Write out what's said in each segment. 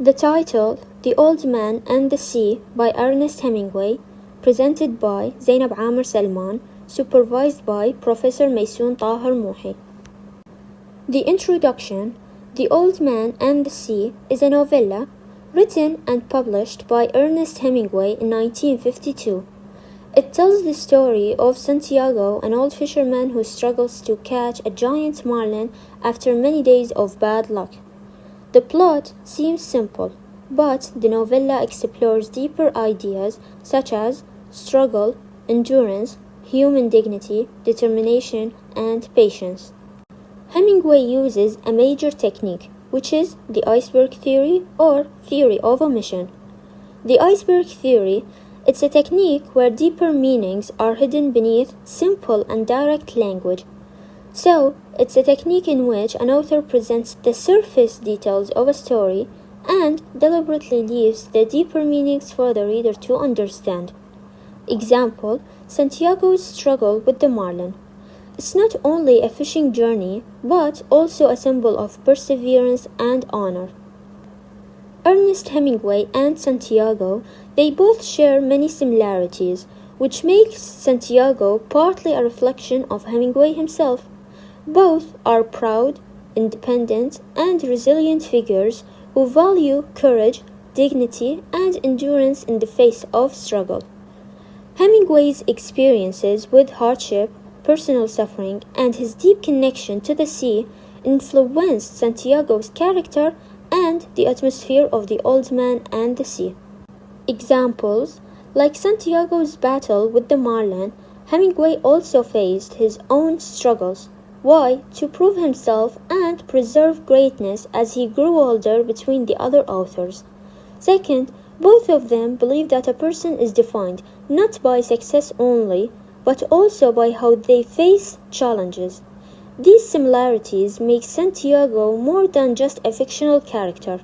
The title, The Old Man and the Sea by Ernest Hemingway, presented by Zainab Amar Salman, supervised by Professor Maysoon Tahir Mohi. The introduction, The Old Man and the Sea, is a novella written and published by Ernest Hemingway in 1952. It tells the story of Santiago, an old fisherman who struggles to catch a giant marlin after many days of bad luck. The plot seems simple, but the novella explores deeper ideas such as struggle, endurance, human dignity, determination, and patience. Hemingway uses a major technique, which is the iceberg theory or theory of omission. The iceberg theory, it's a technique where deeper meanings are hidden beneath simple and direct language. So, it's a technique in which an author presents the surface details of a story and deliberately leaves the deeper meanings for the reader to understand. Example, Santiago's struggle with the marlin. It's not only a fishing journey, but also a symbol of perseverance and honor. Ernest Hemingway and Santiago, they both share many similarities, which makes Santiago partly a reflection of Hemingway himself. Both are proud, independent, and resilient figures who value courage, dignity, and endurance in the face of struggle. Hemingway's experiences with hardship, personal suffering, and his deep connection to the sea influenced Santiago's character and the atmosphere of The Old Man and the Sea. Examples, like Santiago's battle with the marlin, Hemingway also faced his own struggles. Why? To prove himself and preserve greatness as he grew older between the other authors. Second, both of them believe that a person is defined not by success only, but also by how they face challenges. These similarities make Santiago more than just a fictional character.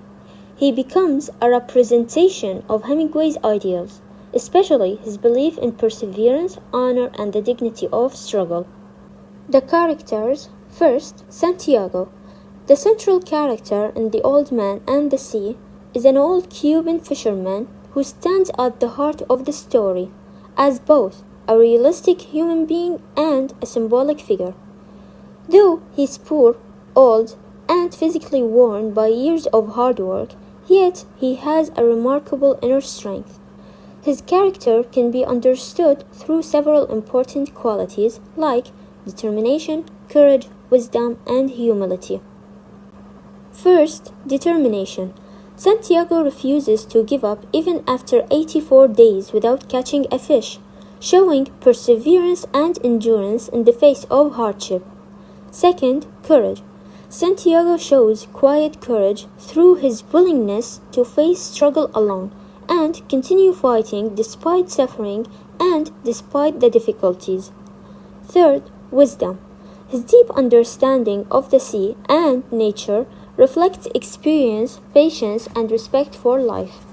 He becomes a representation of Hemingway's ideals, especially his belief in perseverance, honor, and the dignity of struggle. The characters. First, Santiago. The central character in The Old Man and the Sea is an old Cuban fisherman who stands at the heart of the story as both a realistic human being and a symbolic figure. Though he's poor, old, and physically worn by years of hard work, yet he has a remarkable inner strength. His character can be understood through several important qualities like determination, courage, wisdom, and humility. First, determination. Santiago refuses to give up even after 84 days without catching a fish, showing perseverance and endurance in the face of hardship. Second, courage. Santiago shows quiet courage through his willingness to face struggle alone and continue fighting despite suffering and despite the difficulties. Third, wisdom. His deep understanding of the sea and nature reflects experience, patience, and respect for life.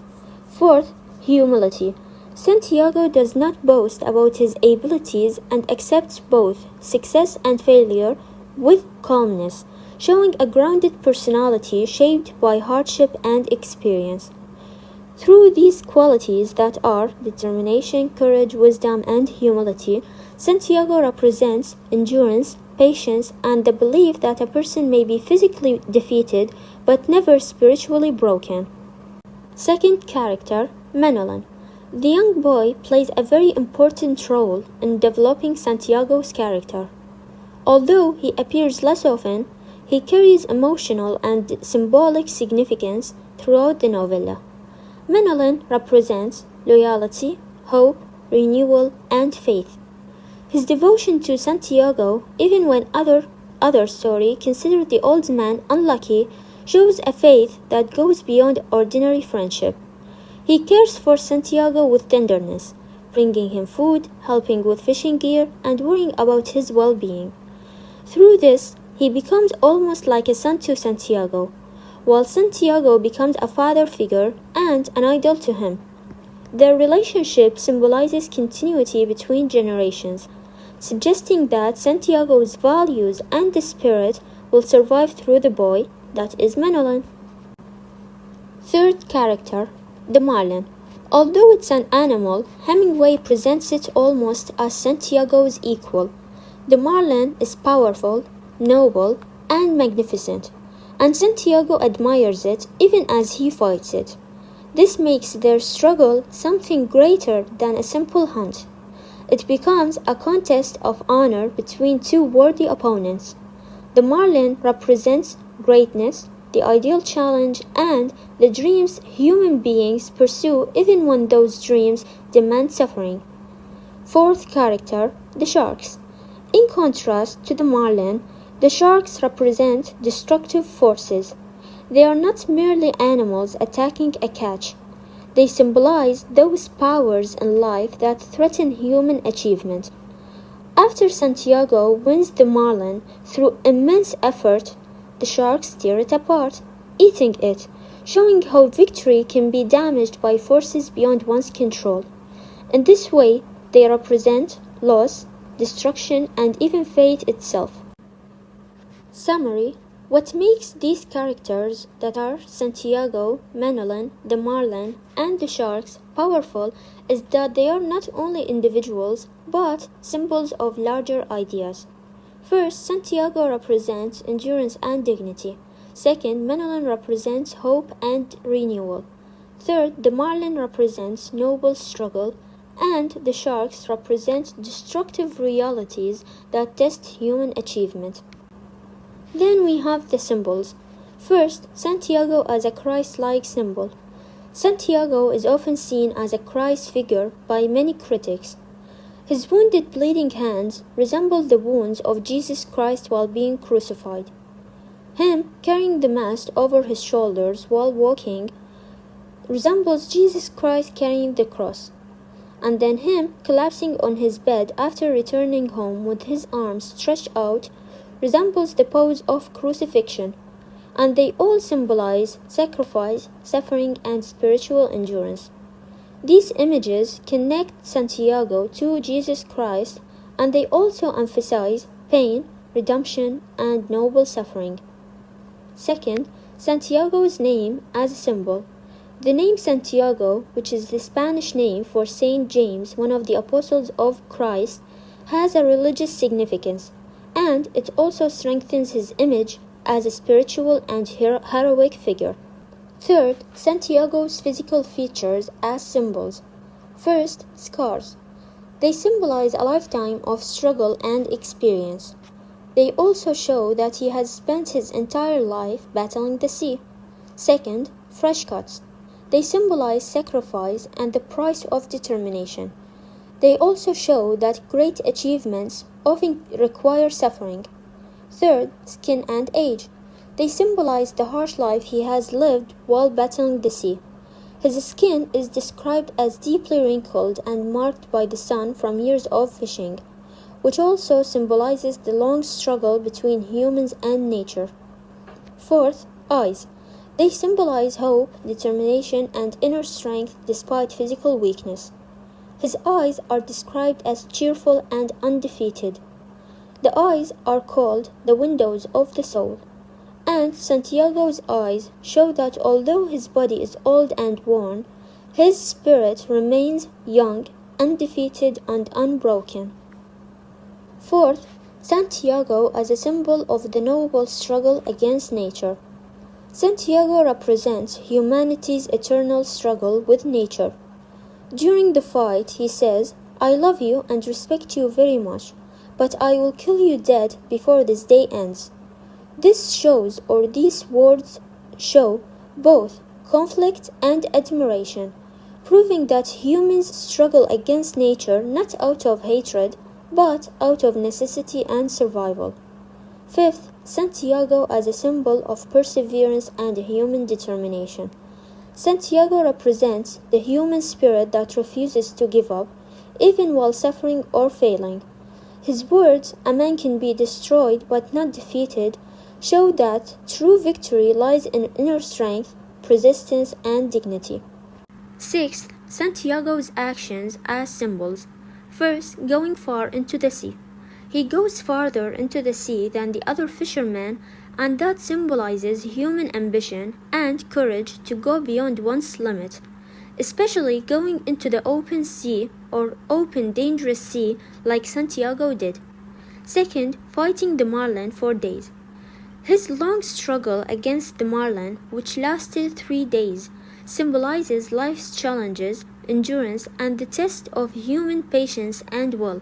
Fourth, humility. Santiago does not boast about his abilities and accepts both success and failure with calmness, showing a grounded personality shaped by hardship and experience. Through these qualities that are determination, courage, wisdom, and humility, Santiago represents endurance, patience, and the belief that a person may be physically defeated but never spiritually broken. Second character, Manolin. The young boy plays a very important role in developing Santiago's character. Although he appears less often, he carries emotional and symbolic significance throughout the novella. Manolin represents loyalty, hope, renewal, and faith. His devotion to Santiago, even when other stories consider the old man unlucky, shows a faith that goes beyond ordinary friendship. He cares for Santiago with tenderness, bringing him food, helping with fishing gear, and worrying about his well-being. Through this, he becomes almost like a son to Santiago, while Santiago becomes a father figure and an idol to him. Their relationship symbolizes continuity between generations, suggesting that Santiago's values and the spirit will survive through the boy, that is Manolin. Third character, the marlin. Although it's an animal, Hemingway presents it almost as Santiago's equal. The marlin is powerful, noble, and magnificent, and Santiago admires it even as he fights it. This makes their struggle something greater than a simple hunt. It becomes a contest of honor between two worthy opponents. The marlin represents greatness, the ideal challenge, and the dreams human beings pursue even when those dreams demand suffering. Fourth character, the sharks. In contrast to the marlin, the sharks represent destructive forces. They are not merely animals attacking a catch. They symbolize those powers in life that threaten human achievement. After Santiago wins the marlin through immense effort, the sharks tear it apart, eating it, showing how victory can be damaged by forces beyond one's control. In this way, they represent loss, destruction, and even fate itself. Summary: what makes these characters that are Santiago, Manolin, the marlin, and the sharks powerful is that they are not only individuals but symbols of larger ideas. First, Santiago represents endurance and dignity. Second, Manolin represents hope and renewal. Third, the marlin represents noble struggle, and the sharks represent destructive realities that test human achievement. Then we have the symbols. First, Santiago as a Christ-like symbol. Santiago is often seen as a Christ figure by many critics. His wounded, bleeding hands resemble the wounds of Jesus Christ while being crucified. Him carrying the mast over his shoulders while walking resembles Jesus Christ carrying the cross. And then him collapsing on his bed after returning home with his arms stretched out resembles the pose of crucifixion, and they all symbolize sacrifice, suffering, and spiritual endurance. These images connect Santiago to Jesus Christ, and they also emphasize pain, redemption, and noble suffering. Second, Santiago's name as a symbol. The name Santiago, which is the Spanish name for Saint James, one of the apostles of Christ, has a religious significance, and it also strengthens his image as a spiritual and heroic figure. Third, Santiago's physical features as symbols. First, scars. They symbolize a lifetime of struggle and experience. They also show that he has spent his entire life battling the sea. Second, fresh cuts. They symbolize sacrifice and the price of determination. They also show that great achievements often require suffering. Third, skin and age. They symbolize the harsh life he has lived while battling the sea. His skin is described as deeply wrinkled and marked by the sun from years of fishing, which also symbolizes the long struggle between humans and nature. Fourth, eyes. They symbolize hope, determination, and inner strength despite physical weakness. His eyes are described as cheerful and undefeated. The eyes are called the windows of the soul, and Santiago's eyes show that although his body is old and worn, his spirit remains young, undefeated, and unbroken. Fourth, Santiago as a symbol of the noble struggle against nature. Santiago represents humanity's eternal struggle with nature. During the fight, he says, "I love you and respect you very much, but I will kill you dead before this day ends." These words show both conflict and admiration, proving that humans struggle against nature not out of hatred, but out of necessity and survival. Fifth, Santiago as a symbol of perseverance and human determination. Santiago represents the human spirit that refuses to give up, even while suffering or failing. His words, "A man can be destroyed but not defeated," show that true victory lies in inner strength, persistence, and dignity. Sixth, Santiago's actions as symbols. First, going far into the sea. He goes farther into the sea than the other fishermen and that symbolizes human ambition and courage to go beyond one's limit, especially going into the open sea or open dangerous sea like Santiago did. Second, fighting the marlin for days. His long struggle against the marlin, which lasted 3 days, symbolizes life's challenges, endurance, and the test of human patience and will.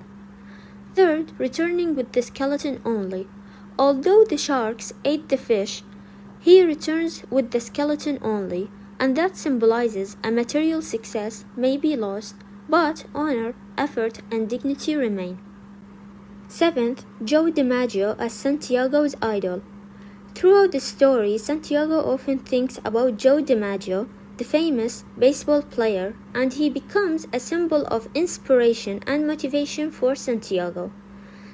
Third, returning with the skeleton only. Although the sharks ate the fish, he returns with the skeleton only, and that symbolizes a material success may be lost, but honor, effort, and dignity remain. Seventh, Joe DiMaggio as Santiago's idol. Throughout the story, Santiago often thinks about Joe DiMaggio, the famous baseball player, and he becomes a symbol of inspiration and motivation for Santiago.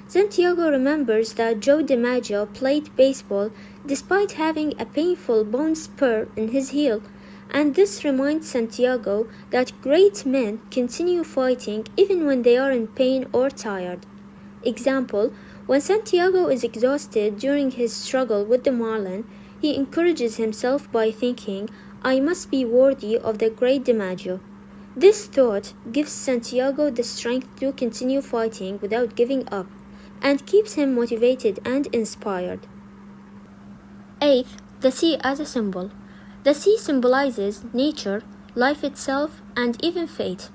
Santiago remembers that Joe DiMaggio played baseball despite having a painful bone spur in his heel, and this reminds Santiago that great men continue fighting even when they are in pain or tired. Example, when Santiago is exhausted during his struggle with the marlin, he encourages himself by thinking, I must be worthy of the great DiMaggio. This thought gives Santiago the strength to continue fighting without giving up, and keeps him motivated and inspired. Eighth, the sea as a symbol. The sea symbolizes nature, life itself, and even fate.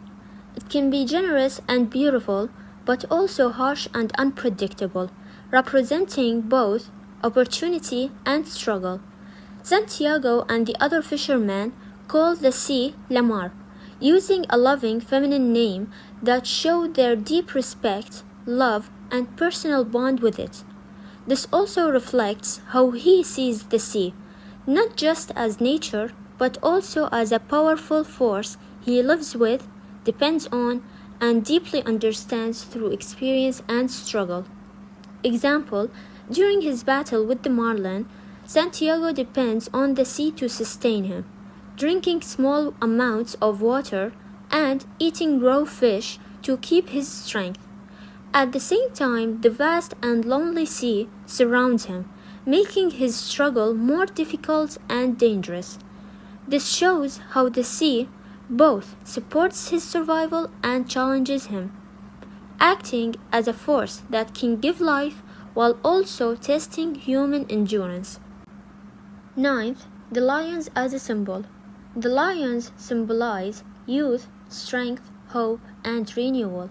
It can be generous and beautiful, but also harsh and unpredictable, representing both opportunity and struggle. Santiago and the other fishermen call the sea La Mar, using a loving feminine name that showed their deep respect, love, and personal bond with it. This also reflects how he sees the sea, not just as nature, but also as a powerful force he lives with, depends on, and deeply understands through experience and struggle. Example, during his battle with the marlin, Santiago depends on the sea to sustain him, drinking small amounts of water and eating raw fish to keep his strength. At the same time, the vast and lonely sea surrounds him, making his struggle more difficult and dangerous. This shows how the sea both supports his survival and challenges him, acting as a force that can give life while also testing human endurance. Ninth, the lions as a symbol. The lions symbolize youth, strength, hope, and renewal.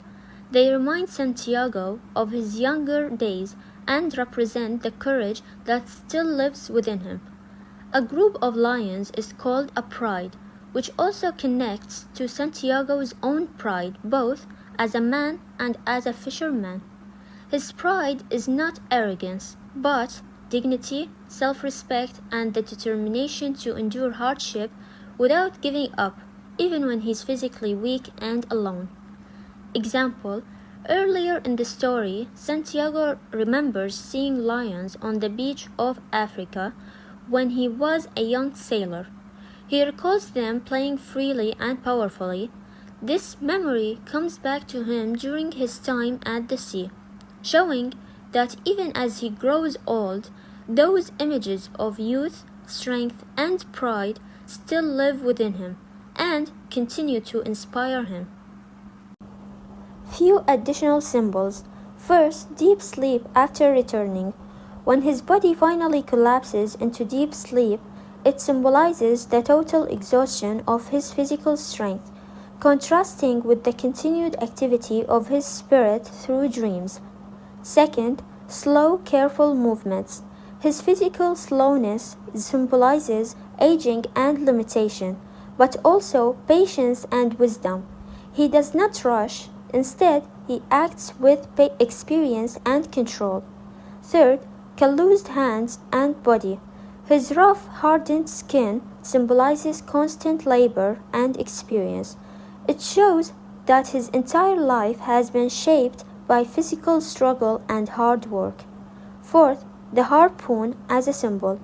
They remind Santiago of his younger days and represent the courage that still lives within him. A group of lions is called a pride, which also connects to Santiago's own pride both as a man and as a fisherman. His pride is not arrogance, but dignity, self-respect, and the determination to endure hardship without giving up, even when he's physically weak and alone. Example, earlier in the story, Santiago remembers seeing lions on the beach of Africa when he was a young sailor. He recalls them playing freely and powerfully. This memory comes back to him during his time at the sea, showing that even as he grows old, those images of youth, strength, and pride still live within him and continue to inspire him. Few additional symbols. First, deep sleep after returning. When his body finally collapses into deep sleep, it symbolizes the total exhaustion of his physical strength, contrasting with the continued activity of his spirit through dreams. Second, slow, careful movements. His physical slowness symbolizes aging and limitation, but also patience and wisdom. He does not rush, instead, he acts with experience and control. Third, calloused hands and body. His rough, hardened skin symbolizes constant labor and experience. It shows that his entire life has been shaped by physical struggle and hard work. Fourth, the harpoon as a symbol.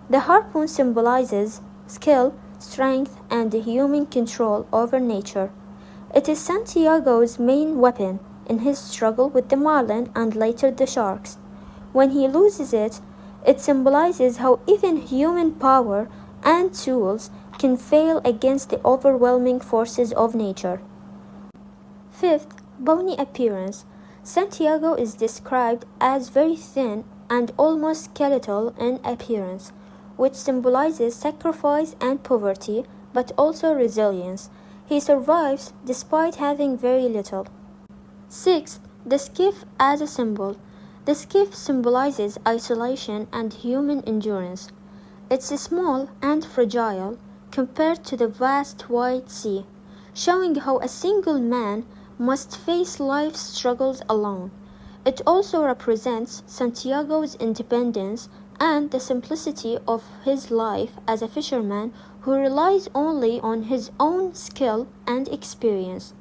The harpoon symbolizes skill, strength, and human control over nature. It is Santiago's main weapon in his struggle with the marlin and later the sharks. When he loses it, It symbolizes how even human power and tools can fail against the overwhelming forces of nature. Fifth, bony appearance. Santiago is described as very thin and almost skeletal in appearance, which symbolizes sacrifice and poverty, but also resilience. He survives despite having very little. Sixth, the skiff as a symbol. The skiff symbolizes isolation and human endurance. It's small and fragile compared to the vast wide sea, showing how a single man must face life's struggles alone. It also represents Santiago's independence and the simplicity of his life as a fisherman who relies only on his own skill and experience.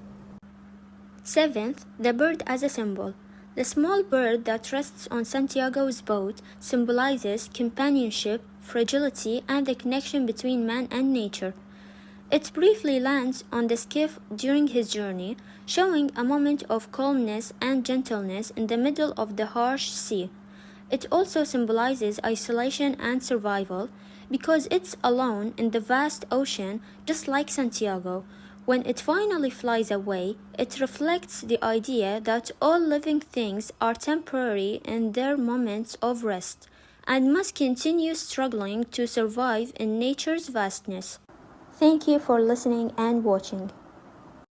Seventh, the bird as a symbol. The small bird that rests on Santiago's boat symbolizes companionship, fragility, and the connection between man and nature. It briefly lands on the skiff during his journey, showing a moment of calmness and gentleness in the middle of the harsh sea. It also symbolizes isolation and survival because it's alone in the vast ocean, just like Santiago. When it finally flies away, it reflects the idea that all living things are temporary in their moments of rest and must continue struggling to survive in nature's vastness. Thank you for listening and watching.